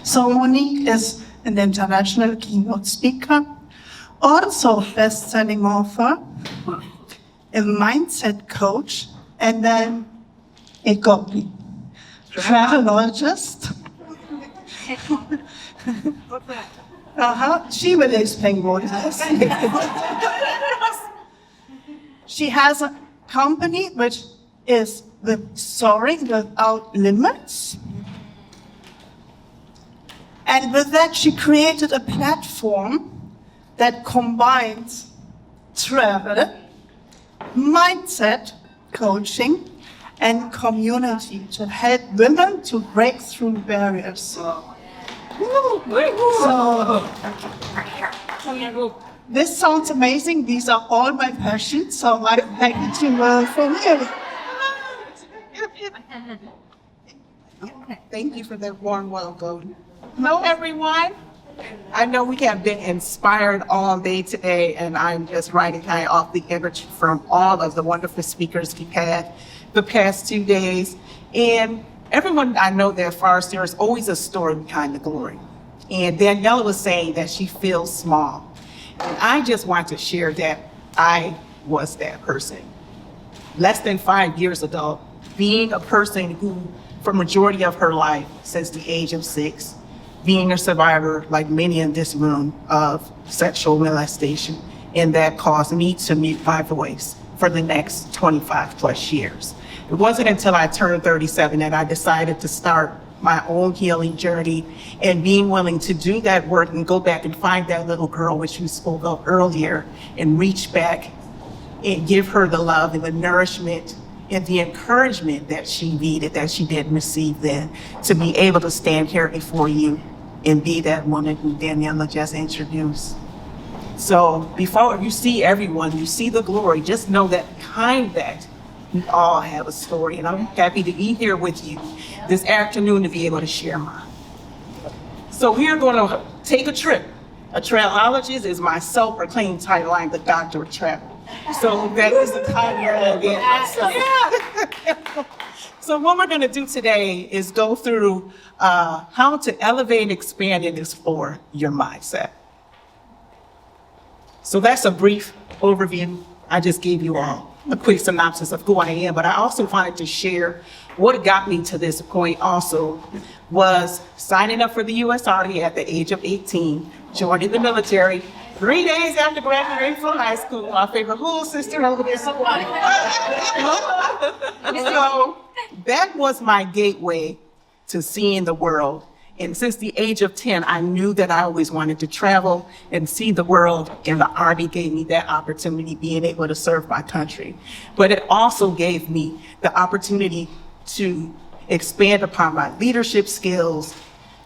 So Monique is an international keynote speaker, also best-selling author, a mindset coach, and then a copy. Travelogist. She will explain what it is. She has a company which is the Soaring without limits. And with that, she created a platform that combines travel, mindset coaching, and community to help women to break through barriers. So, this sounds amazing. These are all my passions, so I'm happy to from you. Thank you for that warm welcome. Hello, everyone. I know we have been inspired all day today, and I'm just riding high off the energy from all of the wonderful speakers we've had the past 2 days. And everyone I know that first, there is always a story behind the glory. And Daniela was saying that she feels small. And I just want to share that I was that person. Less than 5 years ago, being a person who, for majority of her life, since the age of 6, being a survivor, like many in this room, of sexual molestation, and that caused me to mute my voice for the next 25 plus years. It wasn't until I turned 37 that I decided to start my own healing journey, and being willing to do that work and go back and find that little girl, which you spoke of earlier, and reach back and give her the love and the nourishment and the encouragement that she needed, that she didn't receive then, to be able to stand here before you and be that woman who Daniela just introduced. So before you see everyone, you see the glory, just know that behind that, we all have a story. And I'm happy to be here with you this afternoon to be able to share mine. So we are going to take a trip. A travelologist is my self-proclaimed title. I'm the doctor of travel. So that is the title of myself. So what we're going to do today is go through how to elevate, expand, and explore your mindset. So that's a brief overview. I just gave you all a quick synopsis of who I am, but I also wanted to share what got me to this point also was signing up for the U.S. Army at the age of 18, joining the military 3 days after graduating from high school. My favorite little sister over there. So that was my gateway to seeing the world. And since the age of 10, I knew that I always wanted to travel and see the world, and the Army gave me that opportunity, being able to serve my country. But it also gave me the opportunity to expand upon my leadership skills,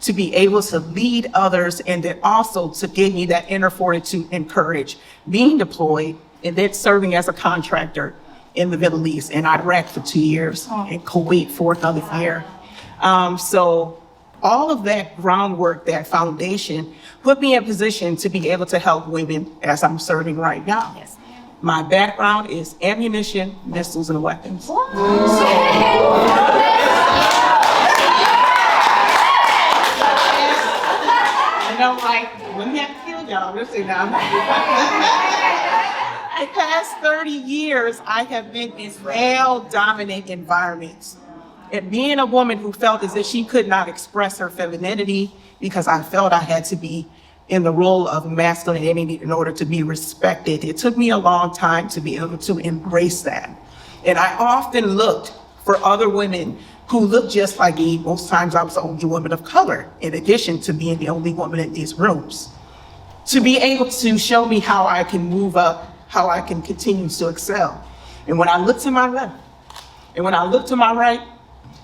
to be able to lead others, and then also to give me that inner fortitude and courage, being deployed and then serving as a contractor in the Middle East, in Iraq for 2 years, and Kuwait for another year. So all of that groundwork, that foundation, put me in a position to be able to help women as I'm serving right now. Yes. My background is ammunition, missiles, and weapons. So, like, we have to kill y'all, listen now. The past 30 years, I have been in male-dominant environments. And being a woman who felt as if she could not express her femininity because I felt I had to be in the role of masculinity in order to be respected, it took me a long time to be able to embrace that. And I often looked for other women who looked just like me. Most times I was the only woman of color, in addition to being the only woman in these rooms, to be able to show me how I can move up, how I can continue to excel. And when I looked to my left, and when I looked to my right,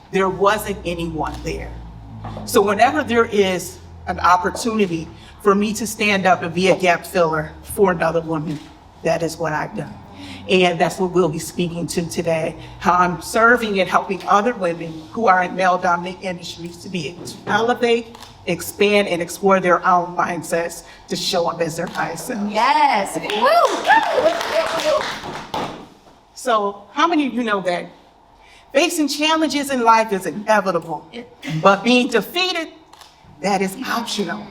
there wasn't anyone there. So whenever there is an opportunity for me to stand up and be a gap filler for another woman, that is what I've done. And that's what we'll be speaking to today, how I'm serving and helping other women who are in male-dominant industries to be able to elevate, expand, and explore their own mindsets to show up as their highest self. Yes. So how many of you know that facing challenges in life is inevitable, but being defeated that is optional.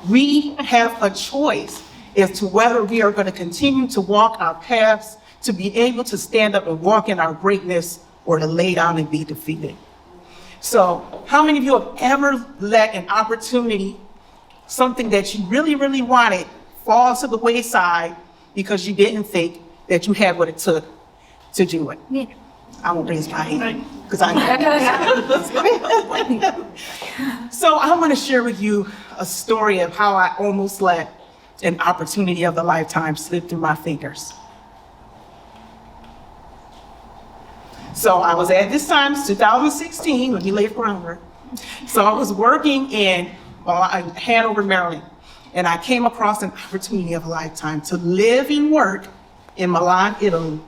We have a choice as to whether we are going to continue to walk our paths, to be able to stand up and walk in our greatness, or to lay down and be defeated. So how many of you have ever let an opportunity, something that you really, really wanted, fall to the wayside because you didn't think that you had what it took to do it? Yeah. I won't raise my hand because I know. So I want to share with you a story of how I almost let an opportunity of a lifetime slip through my fingers. So I was at this time, it's 2016, when you lay groundwork. So I was working in Hanover, Maryland, and I came across an opportunity of a lifetime to live and work in Milan, Italy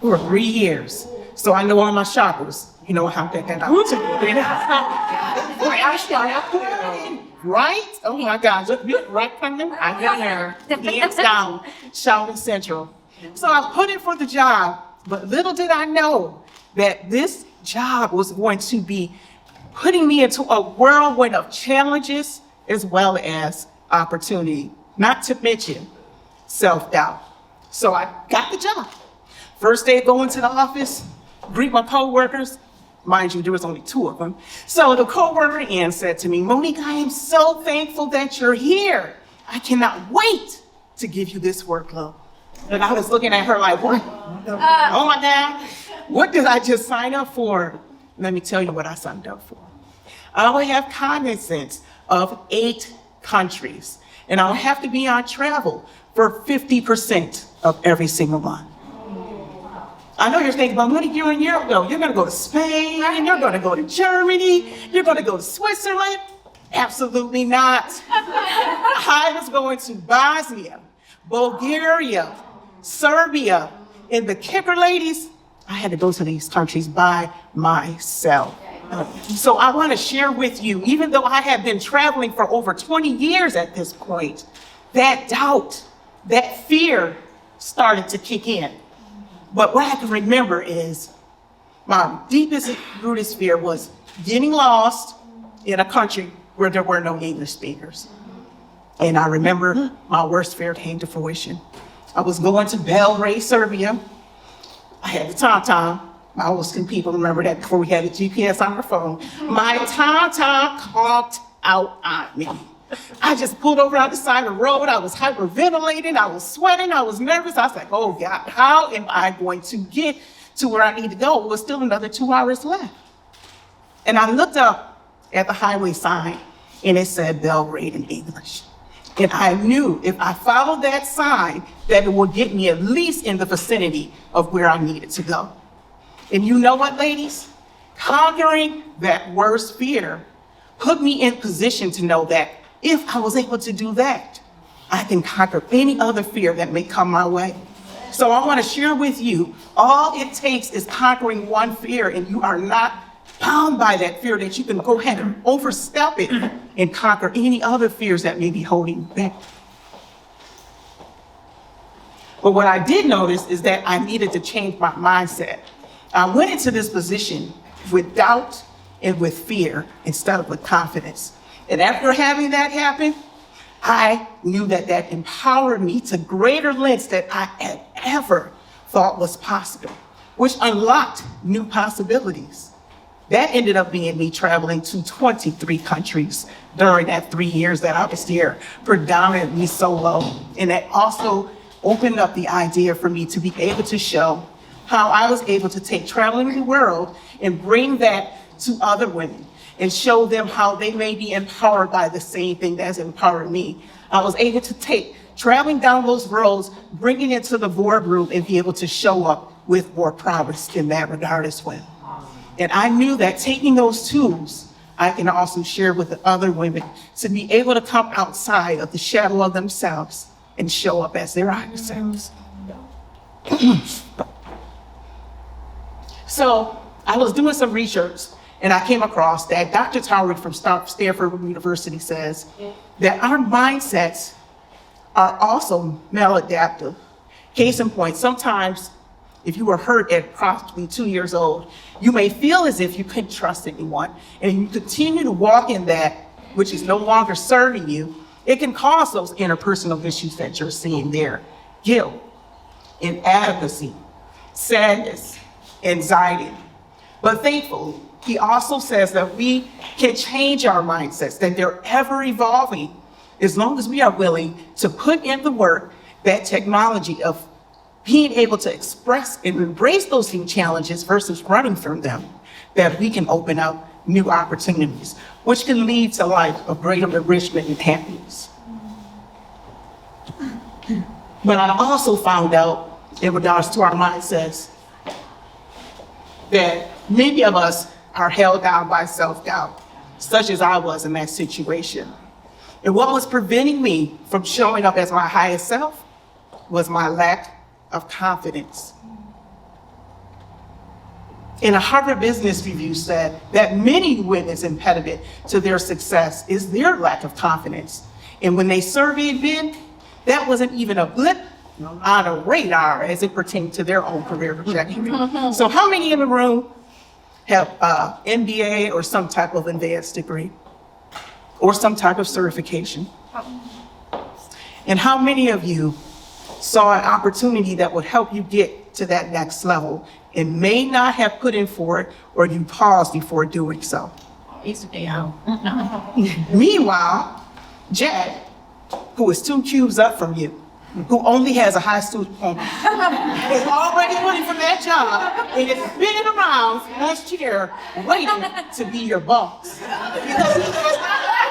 for 3 years. So I know all my shoppers, you know how that opportunity. Right? Oh my God, right coming? I get there, hands down, Shopping Central. So I put in for the job, but little did I know that this job was going to be putting me into a whirlwind of challenges as well as opportunity, not to mention self-doubt. So I got the job. First day going to the office, greet my coworkers. Mind you, there was only 2 of them. So the coworker Ann said to me, "Monique, I am so thankful that you're here. I cannot wait to give you this workload." And I was looking at her like, what? Oh my God, what did I just sign up for? Let me tell you what I signed up for. I'll have cognizance of 8 countries, and I'll have to be on travel for 50% of every single month. I know you're thinking, but Monique, you're in Europe, though. You're going to go to Spain, you're going to go to Germany, you're going to go to Switzerland. Absolutely not. I was going to Bosnia, Bulgaria, Serbia, and the kicker, ladies, I had to go to these countries by myself. So I want to share with you, even though I have been traveling for over 20 years at this point, that doubt, that fear started to kick in. But what I can remember is my deepest, rooted fear was getting lost in a country where there were no English speakers. And I remember my worst fear came to fruition. I was going to Belgrade, Serbia. I had the TomTom. Most people remember that before we had the GPS on our phone. My TomTom conked out on me. I just pulled over on the side of the road. I was hyperventilating. I was sweating. I was nervous. I was like, oh God, how am I going to get to where I need to go? It was still another 2 hours left. And I looked up at the highway sign and it said Belgrade in English. And I knew if I followed that sign that it would get me at least in the vicinity of where I needed to go. And you know what, ladies? Conquering that worst fear put me in position to know that if I was able to do that, I can conquer any other fear that may come my way. So I want to share with you, all it takes is conquering one fear, and you are not bound by that fear, that you can go ahead and overstep it and conquer any other fears that may be holding you back. But what I did notice is that I needed to change my mindset. I went into this position with doubt and with fear instead of with confidence. And after having that happen, I knew that that empowered me to greater lengths that I had ever thought was possible, which unlocked new possibilities. That ended up being me traveling to 23 countries during that 3 years that I was here, predominantly solo. And that also opened up the idea for me to be able to show how I was able to take traveling the world and bring that to other women and show them how they may be empowered by the same thing that's empowered me. I was able to take traveling down those roads, bringing it to the boardroom and be able to show up with more promise in that regard as well. And I knew that taking those tools, I can also share with the other women to be able to come outside of the shadow of themselves and show up as their higher selves. So I was doing some research and I came across that Dr. Towery from Stanford University says that our mindsets are also maladaptive. Case in point, sometimes if you were hurt at approximately 2 years old, you may feel as if you couldn't trust anyone and you continue to walk in that which is no longer serving you, it can cause those interpersonal issues that you're seeing there. Guilt, inadequacy, sadness, anxiety. But thankfully, he also says that we can change our mindsets, that they're ever evolving as long as we are willing to put in the work, that technology of being able to express and embrace those new challenges versus running from them, that we can open up new opportunities, which can lead to a life of greater enrichment and happiness. But I also found out in regards to our mindsets that many of us are held down by self-doubt, such as I was in that situation. And what was preventing me from showing up as my highest self was my lack of confidence. And a Harvard Business Review said that many women's impediment to their success is their lack of confidence. And when they surveyed men, that wasn't even a blip on a radar as it pertained to their own career trajectory. So how many in the room have MBA or some type of advanced degree or some type of certification? And how many of you saw an opportunity that would help you get to that next level and may not have put in for it, or you paused before doing so? Meanwhile, Jack, who is 2 cubes up from you, who only has a high school diploma, is already running from that job and is spinning around in his chair waiting to be your boss. Because he has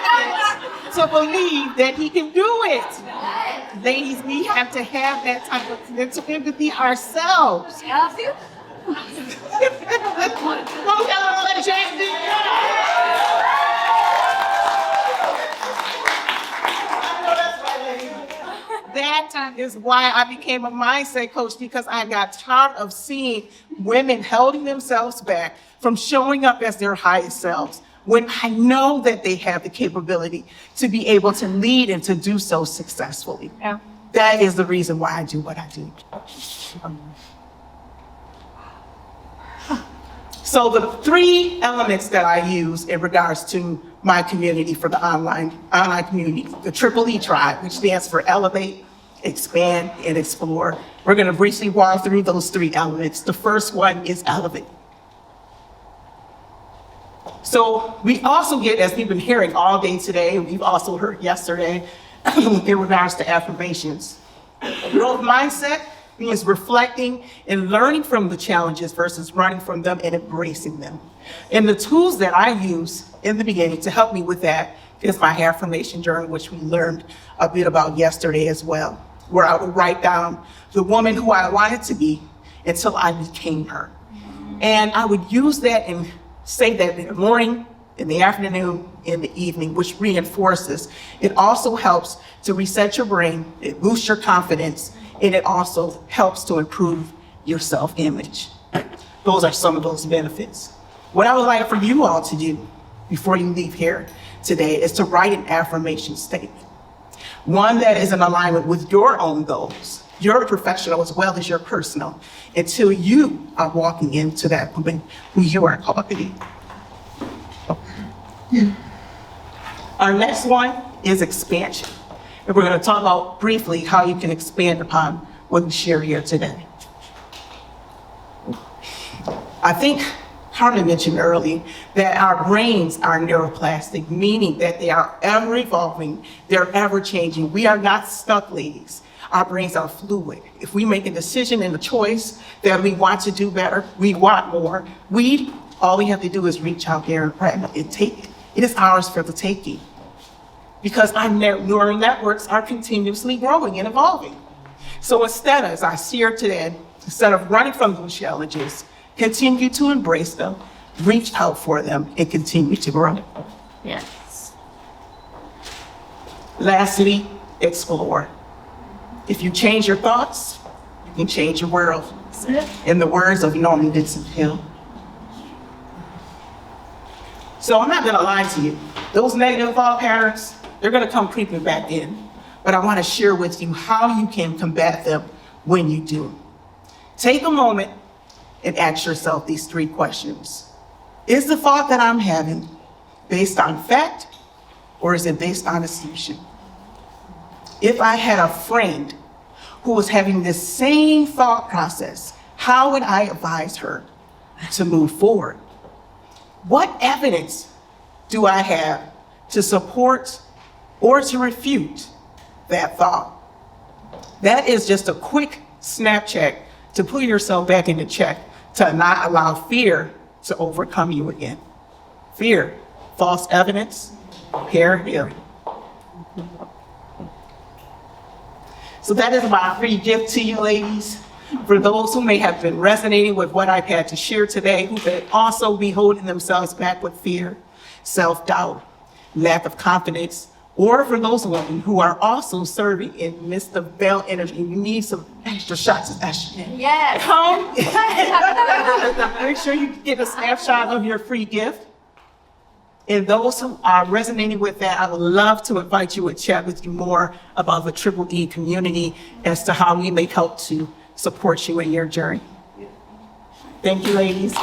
confidence to believe that he can do it. Ladies, we have to have that type of mental empathy ourselves. That is why I became a mindset coach, because I got tired of seeing women holding themselves back from showing up as their highest selves when I know that they have the capability to be able to lead and to do so successfully. Yeah. That is the reason why I do what I do. So the 3 elements that I use in regards to my community for the online community, the Triple E Tribe, which stands for Elevate, Expand, and Explore. We're going to briefly walk through those 3 elements. The first one is Elevate. So we also get, as we've been hearing all day today, we've also heard yesterday, in regards to affirmations. Growth mindset means reflecting and learning from the challenges versus running from them and embracing them. And the tools that I use in the beginning to help me with that is my affirmation journal, which we learned a bit about yesterday as well, where I would write down the woman who I wanted to be until I became her. And I would use that and say that in the morning, in the afternoon, in the evening, which reinforces. It also helps to reset your brain, it boosts your confidence, and it also helps to improve your self-image. Those are some of those benefits. What I would like for you all to do before you leave here today is to write an affirmation statement. One that is in alignment with your own goals, your professional as well as your personal, until you are walking into that woman who you are called to be. Our next one is expansion. And we're going to talk about briefly how you can expand upon what we share here today. I think Harmon mentioned earlier that our brains are neuroplastic, meaning that they are ever evolving, they're ever changing. We are not stuck, ladies. Our brains are fluid. If we make a decision and a choice that we want to do better, we want more, all we have to do is reach out there and grab it and take it. It is ours for the taking. Because our neural networks are continuously growing and evolving. So instead, as I share today, instead of running from those challenges, continue to embrace them, reach out for them, and continue to grow. Yes. Lastly, explore. If you change your thoughts, you can change your world. In the words of Norman Vincent Hill. So I'm not gonna lie to you. Those negative thought patterns, they're gonna come creeping back in. But I wanna share with you how you can combat them when you do. Take a moment and ask yourself these 3 questions. Is the thought that I'm having based on fact or is it based on assumption? If I had a friend who was having this same thought process, how would I advise her to move forward? What evidence do I have to support or to refute that thought? That is just a quick snap check to put yourself back into check, to not allow fear to overcome you again. Fear, false evidence, here. So that is my free gift to you, ladies. For those who may have been resonating with what I've had to share today, who could also be holding themselves back with fear, self-doubt, lack of confidence, or for those women who are also serving in the midst of WEL energy, you need some extra shots of estrogen. Yes. Come. Make sure you get a snapshot of your free gift. And those who are resonating with that, I would love to invite you and chat with you more about the Triple D community as to how we may help to support you in your journey. Thank you, ladies.